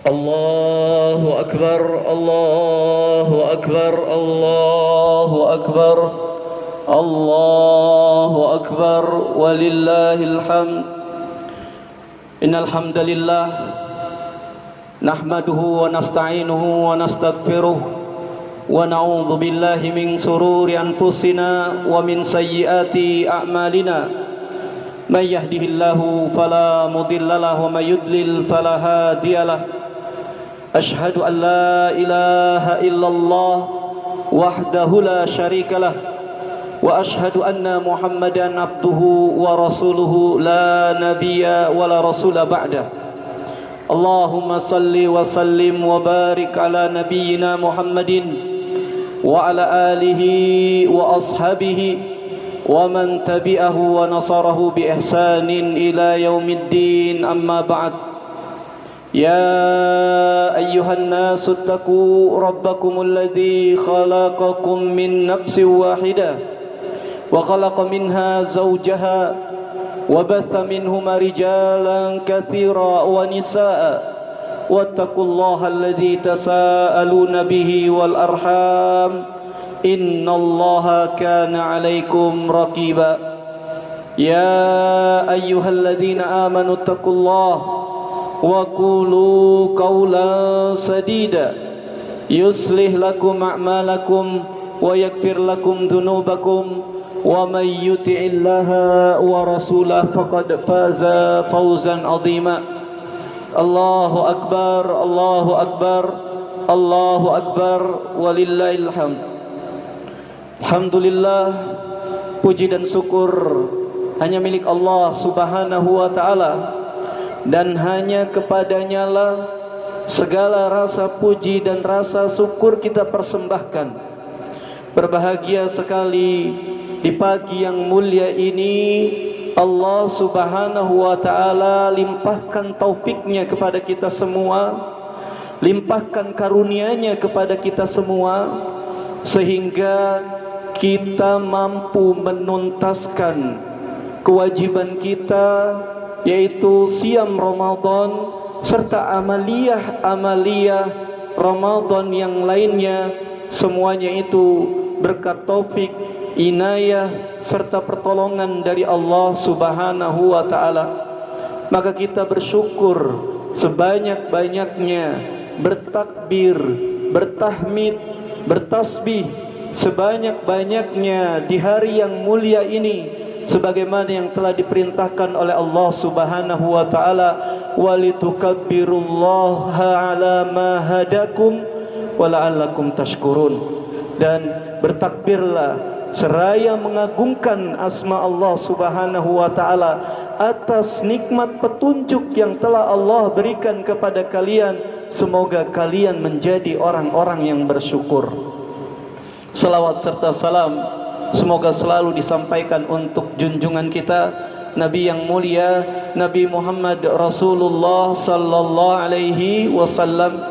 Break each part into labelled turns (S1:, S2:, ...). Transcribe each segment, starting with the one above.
S1: Allahu Akbar, Allahu Akbar, Allahu Akbar, Allahu Akbar, walillahil hamd. Innal hamdalillah nahmaduhu wa nasta'inuhu wa nastaghfiruh wa na'udzu billahi min sururi anfusina wa min sayyiati a'malina. Man yahdihillahu fala mudilla lahu wa may yudlil fala hadiya lahu. Ashhadu an la ilaha illallah wahdahu la syarika lah wa ashhadu anna Muhammadan abduhu wa rasuluhu la nabiyya wa la rasula ba'da. Allahumma salli wa sallim wa barik ala nabiyyina Muhammadin wa ala alihi wa ashabihi wa man tabi'ahu wa nasarahu bi ihsanin ila yaumiddin, amma ba'd. يا أيها الناس اتقوا ربكم الذي خلقكم من نفس واحدة وخلق منها زوجها وبث منهما رجالا كثيرا ونساء واتقوا الله الذي تساءلون به والأرحام إن الله كان عليكم رقيبا. يا أيها الذين آمنوا اتقوا الله وقولوا قولا سديدا يصلح لكم أعمالكم ويغفر لكم ذنوبكم ومن يطع الله ورسوله فقد فاز فوزا عظيما. الله أكبر، الله أكبر، الله أكبر، walillahil hamd. Alhamdulillah, puji dan syukur hanya milik Allah Subhanahu wa ta'ala, dan hanya kepadanya lah segala rasa puji dan rasa syukur kita persembahkan. Berbahagia sekali di pagi yang mulia ini Allah Subhanahu wa ta'ala limpahkan taufiknya kepada kita semua, limpahkan karunia-Nya kepada kita semua, sehingga kita mampu menuntaskan kewajiban kita, yaitu siam Ramadan serta amaliyah Ramadan yang lainnya. Semuanya itu berkat taufik, inayah serta pertolongan dari Allah Subhanahu wa ta'ala. Maka kita bersyukur sebanyak-banyaknya, bertakbir, bertahmid, bertasbih sebanyak-banyaknya di hari yang mulia ini, sebagaimana yang telah diperintahkan oleh Allah Subhanahu wa ta'ala, walitukabbirullaha ala ma hadakum wa la'allakum tashkurun. Dan bertakbirlah seraya mengagungkan asma Allah Subhanahu wa ta'ala atas nikmat petunjuk yang telah Allah berikan kepada kalian. Semoga kalian menjadi orang-orang yang bersyukur. Salawat serta salam semoga selalu disampaikan untuk junjungan kita, Nabi yang mulia, Nabi Muhammad Rasulullah sallallahu alaihi wasallam,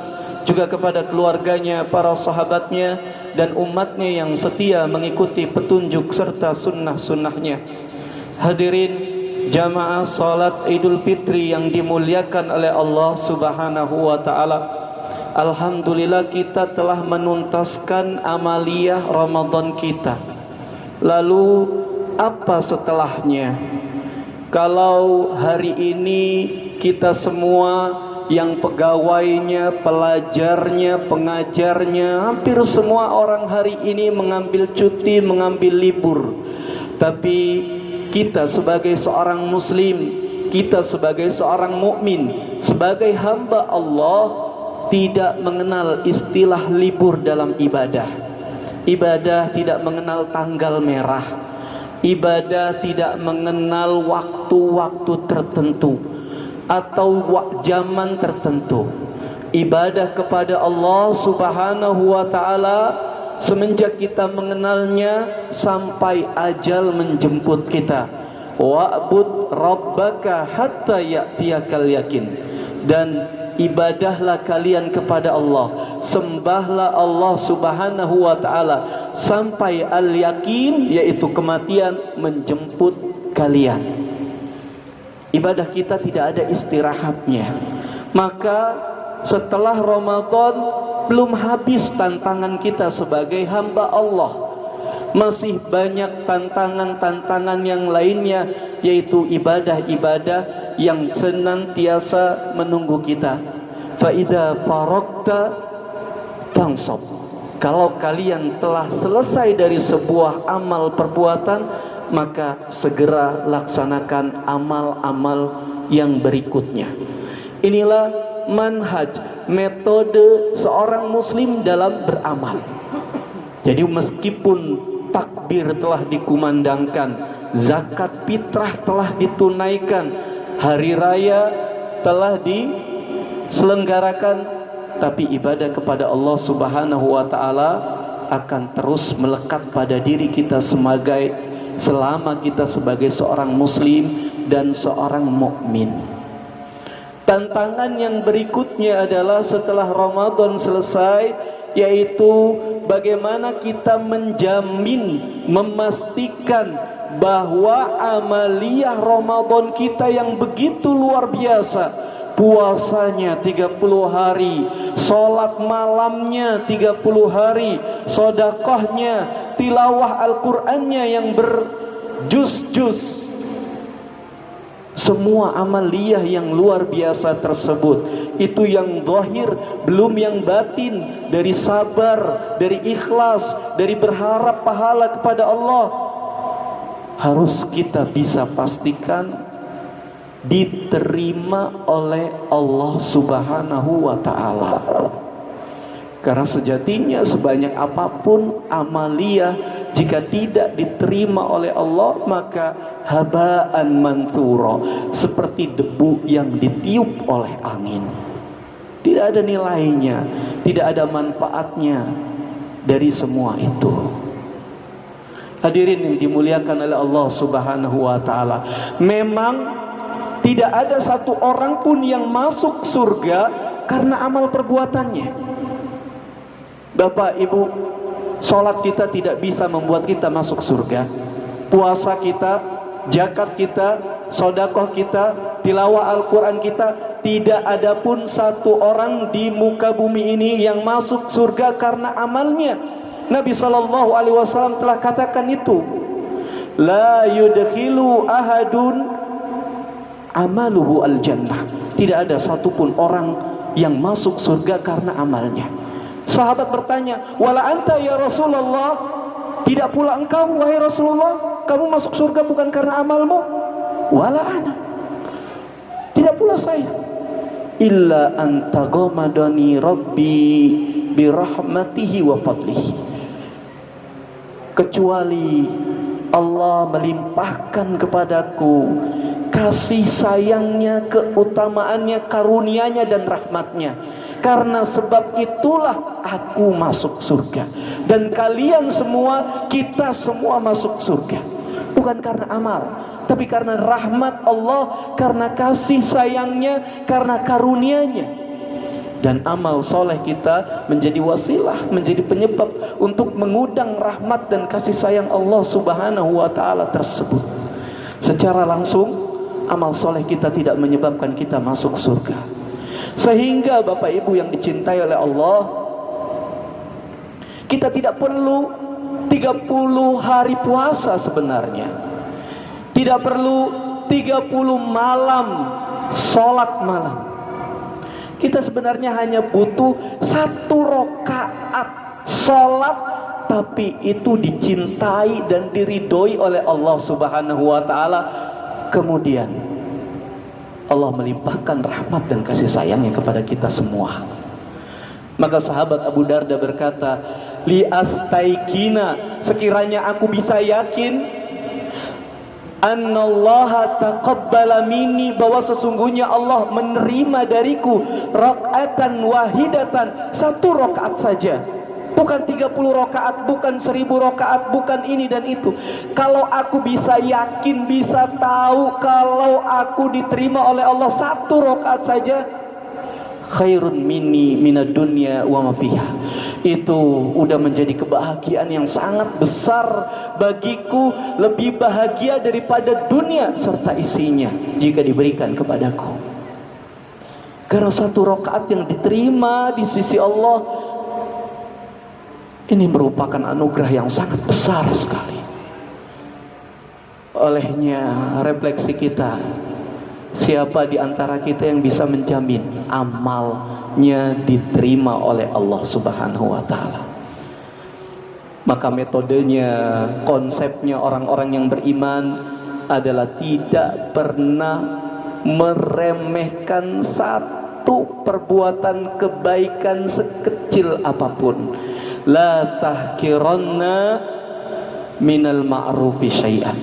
S1: juga kepada keluarganya, para sahabatnya, dan umatnya yang setia mengikuti petunjuk serta sunnah-sunnahnya. Hadirin jamaah salat Idul Fitri yang dimuliakan oleh Allah Subhanahu wa ta'ala, alhamdulillah kita telah menuntaskan amaliyah Ramadan kita. Lalu apa setelahnya? Kalau hari ini kita semua yang pegawainya, pelajarnya, pengajarnya, hampir semua orang hari ini mengambil cuti, mengambil libur. Tapi kita sebagai seorang muslim, kita sebagai seorang mukmin, sebagai hamba Allah, tidak mengenal istilah libur dalam ibadah. Ibadah tidak mengenal tanggal merah. Ibadah tidak mengenal waktu-waktu tertentu atau zaman tertentu. Ibadah kepada Allah Subhanahu wa ta'ala semenjak kita mengenalnya sampai ajal menjemput kita. Wa'bud rabbaka hatta ya'tiyakal yakin. Dan ibadahlah kalian kepada Allah, sembahlah Allah Subhanahu wa ta'ala sampai al-yakin, yaitu kematian, menjemput kalian. Ibadah kita tidak ada istirahatnya. Maka setelah Ramadan belum habis tantangan kita sebagai hamba Allah. Masih banyak tantangan-tantangan yang lainnya, yaitu ibadah-ibadah yang senantiasa menunggu kita. Fa idza faragta fansab. Kalau kalian telah selesai dari sebuah amal perbuatan, maka segera laksanakan amal-amal yang berikutnya. Inilah manhaj, metode seorang muslim dalam beramal. Jadi meskipun takbir telah dikumandangkan, zakat fitrah telah ditunaikan, hari raya telah diselenggarakan, tapi ibadah kepada Allah Subhanahu wa taala akan terus melekat pada diri kita selama kita sebagai seorang muslim dan seorang mukmin. Tantangan yang berikutnya adalah setelah Ramadan selesai, yaitu bagaimana kita menjamin, memastikan bahwa amaliyah Ramadan kita yang begitu luar biasa, puasanya 30 hari, sholat malamnya 30 hari, sodakohnya, tilawah Al-Qur'annya yang berjuz-juz, semua amaliyah yang luar biasa tersebut, itu yang zahir, belum yang batin, dari sabar, dari ikhlas, dari berharap pahala kepada Allah, harus kita bisa pastikan diterima oleh Allah Subhanahu wa ta'ala. Karena sejatinya sebanyak apapun amaliyah, jika tidak diterima oleh Allah, maka habaan manthura, seperti debu yang ditiup oleh angin. Tidak ada nilainya, tidak ada manfaatnya dari semua itu. Hadirin yang dimuliakan oleh Allah Subhanahu wa ta'ala, memang tidak ada satu orang pun yang masuk surga karena amal perbuatannya. Bapak, Ibu, sholat kita tidak bisa membuat kita masuk surga. Puasa kita, zakat kita, sedekah kita, tilawah Al-Quran kita, tidak ada pun satu orang di muka bumi ini yang masuk surga karena amalnya. Nabi SAW telah katakan itu. La yudkhilu ahadun amaluhu al-jannah. Tidak ada satupun orang yang masuk surga karena amalnya. Sahabat bertanya, wala anta ya Rasulullah, tidak pula engkau wahai Rasulullah, kamu masuk surga bukan karena amalmu? Wala ana, tidak pula saya. Illa antaghamadani rabbi birahmatihi wa fadlihi, kecuali Allah melimpahkan kepadaku kasih sayangnya, keutamaannya, karunianya dan rahmatnya. Karena sebab itulah aku masuk surga. Dan kalian semua, kita semua masuk surga. Bukan karena amal, tapi karena rahmat Allah, karena kasih sayangnya, karena karunianya. Dan amal soleh kita menjadi wasilah, menjadi penyebab untuk mengundang rahmat dan kasih sayang Allah Subhanahu wa ta'ala tersebut. Secara langsung, amal soleh kita tidak menyebabkan kita masuk surga. Sehingga Bapak Ibu yang dicintai oleh Allah, kita tidak perlu 30 hari puasa sebenarnya. Tidak perlu 30 malam sholat malam. Kita sebenarnya hanya butuh 1 rakaat sholat, tapi itu dicintai dan diridhoi oleh Allah Subhanahu wa ta'ala. Kemudian Allah melimpahkan rahmat dan kasih sayangnya kepada kita semua. Maka sahabat Abu Darda berkata, li astaikina, sekiranya aku bisa yakin, annallaha taqabbala minni, bahwa sesungguhnya Allah menerima dariku rakaatan wahidatan, 1 rakaat saja. Bukan 30 rakaat, bukan 1000 rakaat, bukan ini dan itu. Kalau aku bisa yakin, bisa tahu kalau aku diterima oleh Allah 1 rakaat saja, khairun minni minad dunya wa ma fiha, itu udah menjadi kebahagiaan yang sangat besar bagiku, lebih bahagia daripada dunia serta isinya jika diberikan kepadaku. Karena satu rakaat yang diterima di sisi Allah ini merupakan anugerah yang sangat besar sekali. Olehnya refleksi kita, siapa di antara kita yang bisa menjamin amalnya diterima oleh Allah Subhanahu wa taala? Maka metodenya, konsepnya orang-orang yang beriman adalah tidak pernah meremehkan satu perbuatan kebaikan sekecil apapun. La tahkiranna minal ma'rufi syai'an.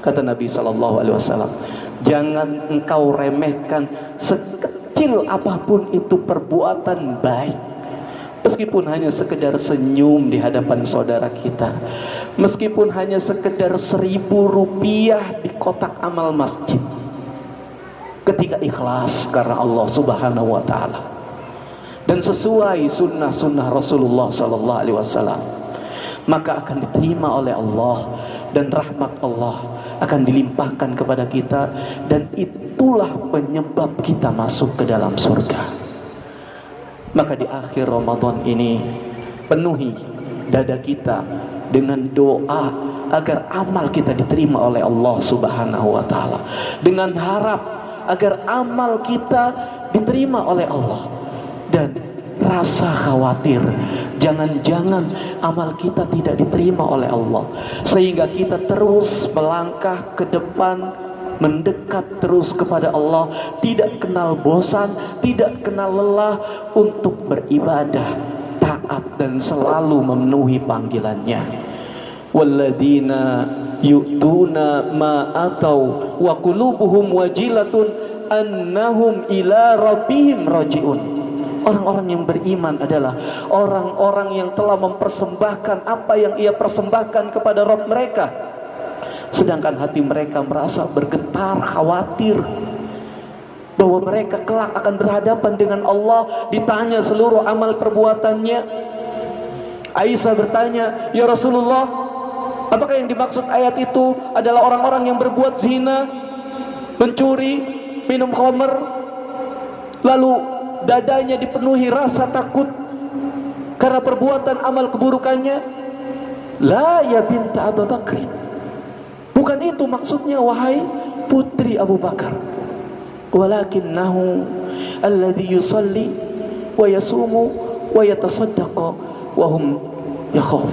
S1: Kata Nabi SAW, jangan engkau remehkan sekecil apapun itu perbuatan baik. Meskipun hanya sekedar senyum di hadapan saudara kita, meskipun hanya sekedar 1.000 rupiah di kotak amal masjid, ketika ikhlas karena Allah Subhanahu wa taala dan sesuai sunnah-sunnah Rasulullah SAW, maka akan diterima oleh Allah dan rahmat Allah akan dilimpahkan kepada kita, dan itulah penyebab kita masuk ke dalam surga. Maka di akhir Ramadan ini penuhi dada kita dengan doa agar amal kita diterima oleh Allah Subhanahu wa taala, dengan harap agar amal kita diterima oleh Allah, dan rasa khawatir jangan-jangan amal kita tidak diterima oleh Allah, sehingga kita terus melangkah ke depan, mendekat terus kepada Allah, tidak kenal bosan, tidak kenal lelah untuk beribadah, taat dan selalu memenuhi panggilannya. Walladzina yu'tuna ma atau wa qulubuhum wajilatun annahum ila rabbihim raji'un. Orang-orang yang beriman adalah orang-orang yang telah mempersembahkan apa yang ia persembahkan kepada Rabb mereka, sedangkan hati mereka merasa bergetar khawatir bahwa mereka kelak akan berhadapan dengan Allah, ditanya seluruh amal perbuatannya. Aisyah bertanya, "Ya Rasulullah, apakah yang dimaksud ayat itu adalah orang-orang yang berbuat zina, mencuri, minum khamr, lalu dadanya dipenuhi rasa takut karena perbuatan amal keburukannya?" La ya binta Abu Bakr, bukan itu maksudnya wahai putri Abu Bakar. Walakinnahu alladhi yusalli wa yasumu wa yatasaddaqa wa hum yakhaf.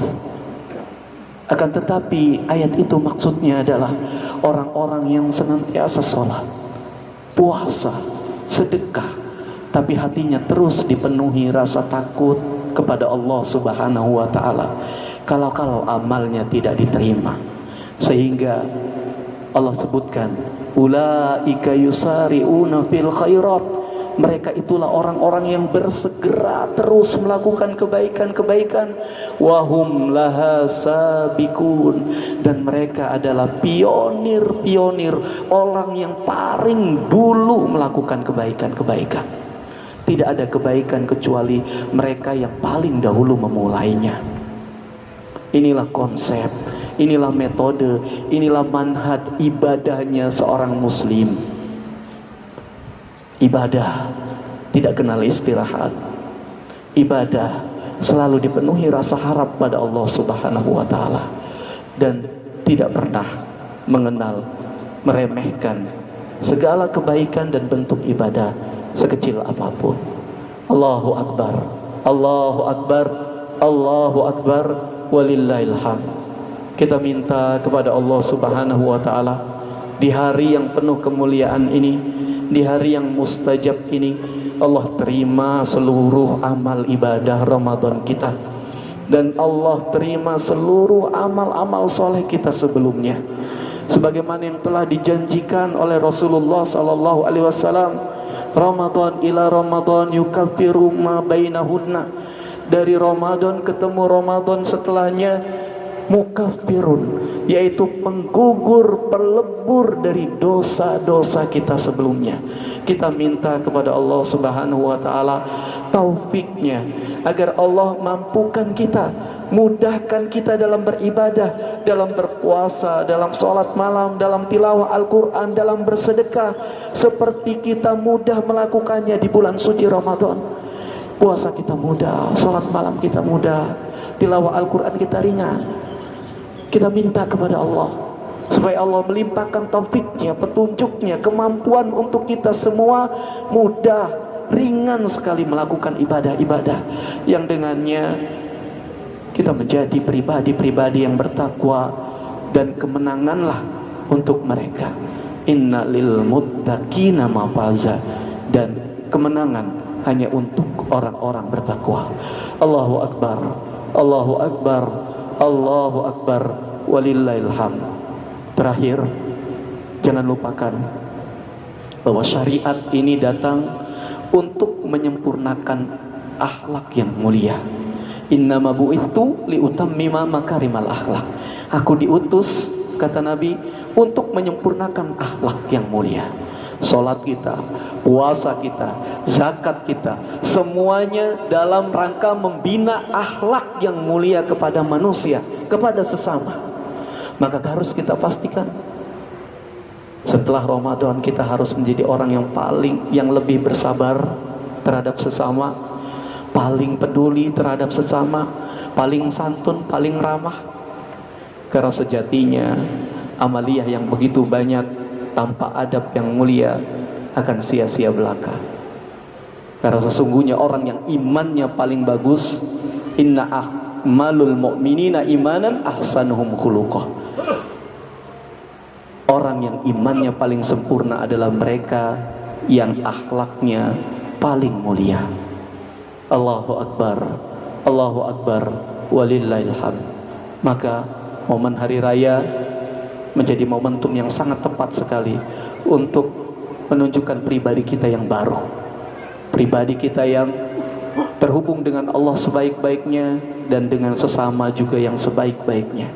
S1: Akan tetapi ayat itu maksudnya adalah orang-orang yang senantiasa sholat, puasa, sedekah, tapi hatinya terus dipenuhi rasa takut kepada Allah Subhanahu wa taala kalau amalnya tidak diterima. Sehingga Allah sebutkan, ulaika yusari'una fil khairat, mereka itulah orang-orang yang bersegera terus melakukan kebaikan-kebaikan, wahum laha sabiqun, dan mereka adalah pionir-pionir, orang yang paling dulu melakukan kebaikan-kebaikan. Tidak ada kebaikan kecuali mereka yang paling dahulu memulainya. Inilah konsep, inilah metode, inilah manhaj ibadahnya seorang muslim. Ibadah tidak kenal istirahat. Ibadah selalu dipenuhi rasa harap pada Allah Subhanahu wa taala, dan tidak pernah mengenal meremehkan segala kebaikan dan bentuk ibadah sekecil apapun. Allahu Akbar, Allahu Akbar, Allahu Akbar, walillahil hamd. Kita minta kepada Allah Subhanahu wa taala di hari yang penuh kemuliaan ini, di hari yang mustajab ini, Allah terima seluruh amal ibadah Ramadan kita, dan Allah terima seluruh amal-amal soleh kita sebelumnya, sebagaimana yang telah dijanjikan oleh Rasulullah sallallahu alaihi wasallam. Ramadan ila Ramadan yukaffiru ma bainahunna, dari Ramadan ketemu Ramadan setelahnya, mukaffirun, yaitu penggugur, pelebur dari dosa-dosa kita sebelumnya. Kita minta kepada Allah Subhanahu wa taala taufiknya, agar Allah mampukan kita, mudahkan kita dalam beribadah,
S2: dalam berpuasa, dalam sholat malam, dalam tilawah Al-Quran, dalam bersedekah, seperti kita mudah melakukannya di bulan suci Ramadan. Puasa kita mudah, sholat malam kita mudah, tilawah Al-Quran kita ringan. Kita minta kepada Allah supaya Allah melimpahkan taufiknya, petunjuknya, kemampuan untuk kita semua mudah, ringan sekali melakukan ibadah-ibadah yang dengannya kita menjadi pribadi-pribadi yang bertakwa, dan kemenanganlah untuk mereka. Inna lil muttaqina mafaza, dan kemenangan hanya untuk orang-orang bertakwa. Allahu akbar, Allahu akbar, Allahu akbar, walillahil hamd. Terakhir, jangan lupakan bahwa syariat ini datang untuk menyempurnakan akhlak yang mulia. Innama bu'ithu liutammima makarimal akhlak. Aku diutus, kata Nabi, untuk menyempurnakan akhlak yang mulia. Salat kita, puasa kita, zakat kita, semuanya dalam rangka membina akhlak yang mulia kepada manusia, kepada sesama. Maka harus kita pastikan setelah Ramadan kita harus menjadi orang yang lebih bersabar terhadap sesama, paling peduli terhadap sesama, paling santun, paling ramah. Karena sejatinya amaliyah yang begitu banyak tanpa adab yang mulia akan sia-sia belaka. Karena sesungguhnya orang yang imannya paling bagus, inna akmalul mu'minina imanan ahsanuhum khuluqah. Orang yang imannya paling sempurna adalah mereka yang akhlaknya paling mulia. Allahu akbar, Allahu akbar, walillahil hamd. Maka momen hari raya menjadi momentum yang sangat tepat sekali untuk menunjukkan pribadi kita yang baru, pribadi kita yang terhubung dengan Allah sebaik-baiknya dan dengan sesama juga yang sebaik-baiknya.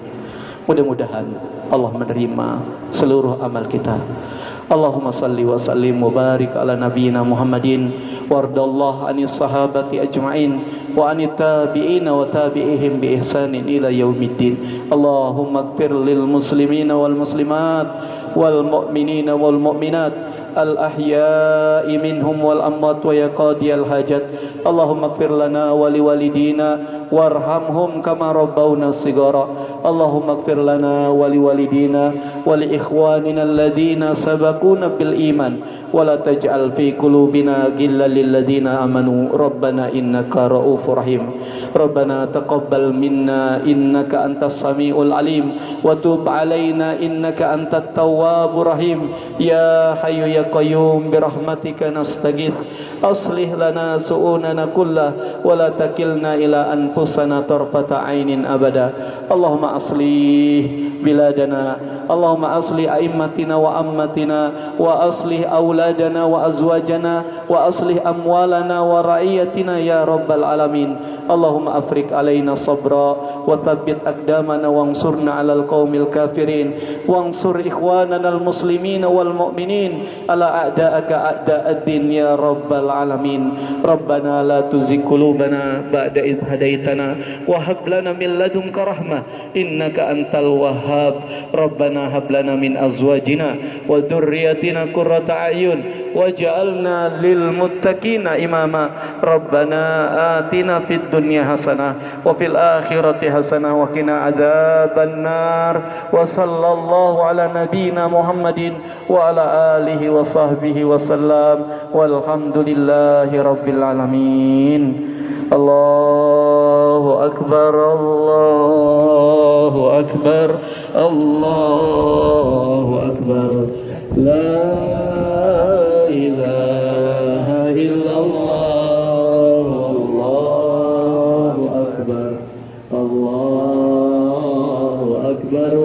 S2: Mudah-mudahan Allah menerima seluruh amal kita. Allahumma salli wa sallim wa barik ala nabiyyina Muhammadin wardallahu anis sahabati ajma'in wa anit tabi'ina wa tabi'ihim bi ihsanin ila yaumiddin. Allahumma ighfir lil muslimina wal muslimat wal mu'minina wal mu'minat al ahya'i minhum wal amwat wa ya qadiyal hajat. Allahumma ighfir lana wa liwalidina warhamhum kama rabbawna shighara. Allahumma ighfir lana wa liwalidina wa li ikhwanina alladhina sabaquna bil iman wa la taj'al fi qulubina ghillan lil ladzina amanu rabbana innaka ra'ufur rahim. Rabbana taqabbal minna innaka antas samiul alim wa tub alaina innaka antat tawwabur rahim. Ya hayyu ya qayyum bi rahmatika nastaghith aslih lana su'unana kullah wa la takilna ila anfusana tarfata ainin abada. Allahumma aslih biladana, Allahumma aslih a'immatina wa ammatina wa aslih auladana wa azwajana wa aslih amwalana wa ra'iyatina ya rabbal alamin. Allahumma afrik alaina sabra wa thabbit aqdamana wansurna alal qaumil kafirin wansur ikhwanana al muslimina wal mu'minin ala a'da'aka a'da'ad-din ya rabbal alamin. Rabbana la tuzigh qulubana ba'da idh hadaitana wa hab lana min ladunka rahmah innaka antal wahhab. Rabbana hab lana min azwajina wa dhurriyyatina qurrata a'yun waj'alna lil muttaqina imama. Rabbana atina fid dunya hasanah wa fil akhirati hasanah wa qina adzaban nar. Wa sallallahu ala nabiyyina Muhammadin wa ala alihi wa sahbihi wa sallam walhamdulillahi rabbil alamin. Allahu akbar, Allahu akbar, Allahu akbar. La ilaha illallah, Allahu akbar, Allahu akbar.